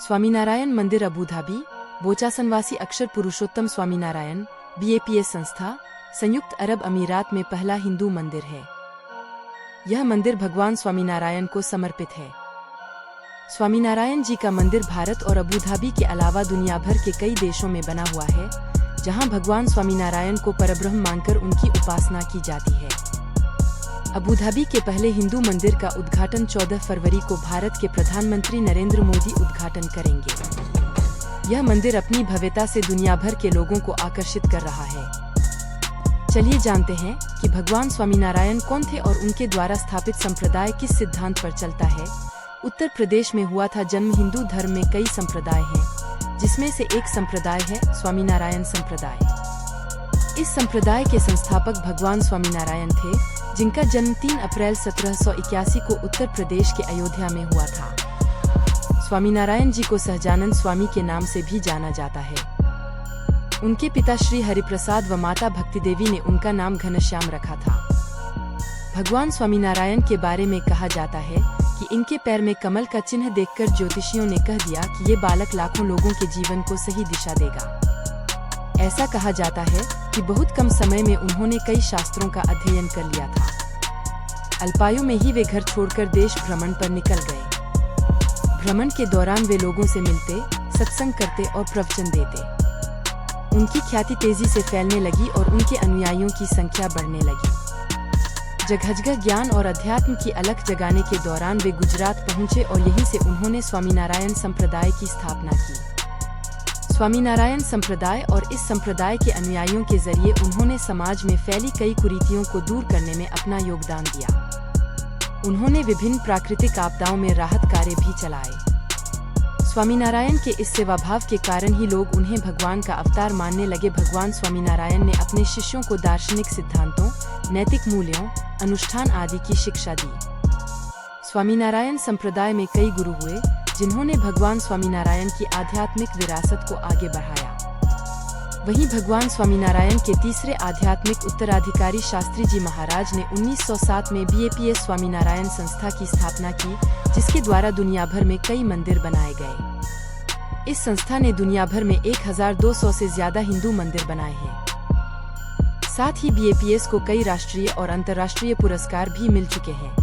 स्वामीनारायण मंदिर Abu Dhabi, बोचासनवासी अक्षर पुरुषोत्तम Swaminarayan BAPS संस्था, संयुक्त अरब अमीरात में पहला हिंदू मंदिर है। यह मंदिर भगवान स्वामीनारायण को समर्पित है। स्वामीनारायण जी का मंदिर भारत और अबू धाबी के अलावा दुनिया भर के कई देशों में बना हुआ है, जहां भगवान स्वामीनारायण को परब्रह्म मानकर उनकी उपासना की जाती है। अबू धाबी के पहले हिंदू मंदिर का उद्घाटन 14 फरवरी को भारत के प्रधानमंत्री नरेंद्र मोदी उद्घाटन करेंगे। यह मंदिर अपनी भव्यता से दुनिया भर के लोगों को आकर्षित कर रहा है। चलिए जानते हैं कि भगवान स्वामीनारायण कौन थे और उनके द्वारा स्थापित संप्रदाय किस सिद्धांत पर चलता है। उत्तर प्रदेश में हुआ था जन्म। हिंदू धर्म में कई संप्रदाय हैं, जिसमें से एक संप्रदाय है स्वामीनारायण संप्रदाय। इस संप्रदाय के संस्थापक भगवान स्वामीनारायण थे, जिनका जन्म 3 अप्रैल 1781 को उत्तर प्रदेश के अयोध्या में हुआ था। स्वामीनारायण जी को सहजानंद स्वामी के नाम से भी जाना जाता है। उनके पिता श्री हरिप्रसाद व माता भक्ति देवी ने उनका नाम घनश्याम रखा था। भगवान स्वामीनारायण के बारे में कहा जाता है कि इनके पैर में कमल का चिन्ह देखकर ज्योतिषियों ने कह दिया कि ये बालक लाखों लोगों के जीवन को सही दिशा देगा। ऐसा कहा जाता है कि बहुत कम समय में उन्होंने कई शास्त्रों का अध्ययन कर लिया था। अल्पायु में ही वे घर छोड़कर देश भ्रमण पर निकल गए। भ्रमण के दौरान वे लोगों से मिलते, सत्संग करते और प्रवचन देते। उनकी ख्याति तेजी से फैलने लगी और उनके अनुयायियों की संख्या बढ़ने लगी। जगहजगह ज्ञान और अध्यात्म की अलख जगाने के दौरान वे गुजरात पहुंचे और यहीं से उन्होंने स्वामीनारायण संप्रदाय की स्थापना की। स्वामीनारायण संप्रदाय और इस संप्रदाय के अनुयायियों के जरिए उन्होंने समाज में फैली कई कुरीतियों को दूर करने में अपना योगदान दिया। उन्होंने विभिन्न प्राकृतिक आपदाओं में राहत कार्य भी चलाए। स्वामीनारायण के इस सेवाभाव के कारण ही लोग उन्हें भगवान का अवतार मानने लगे। भगवान स्वामीनारायण ने अपने शिष्यों को दार्शनिक सिद्धांतों, नैतिक मूल्यों, अनुष्ठान आदि की शिक्षा दी। स्वामीनारायण संप्रदाय में कई गुरु हुए, जिन्होंने भगवान स्वामीनारायण की आध्यात्मिक विरासत को आगे बढ़ाया। वहीं भगवान स्वामीनारायण के तीसरे आध्यात्मिक उत्तराधिकारी शास्त्री जी महाराज ने 1907 में BAPS स्वामीनारायण संस्था की स्थापना की, जिसके द्वारा दुनिया भर में कई मंदिर बनाए गए। इस संस्था ने दुनिया भर में 1200 से ज्यादा हिंदू मंदिर बनाए हैं। साथ ही BAPS को कई राष्ट्रीय और अंतर्राष्ट्रीय पुरस्कार भी मिल चुके हैं।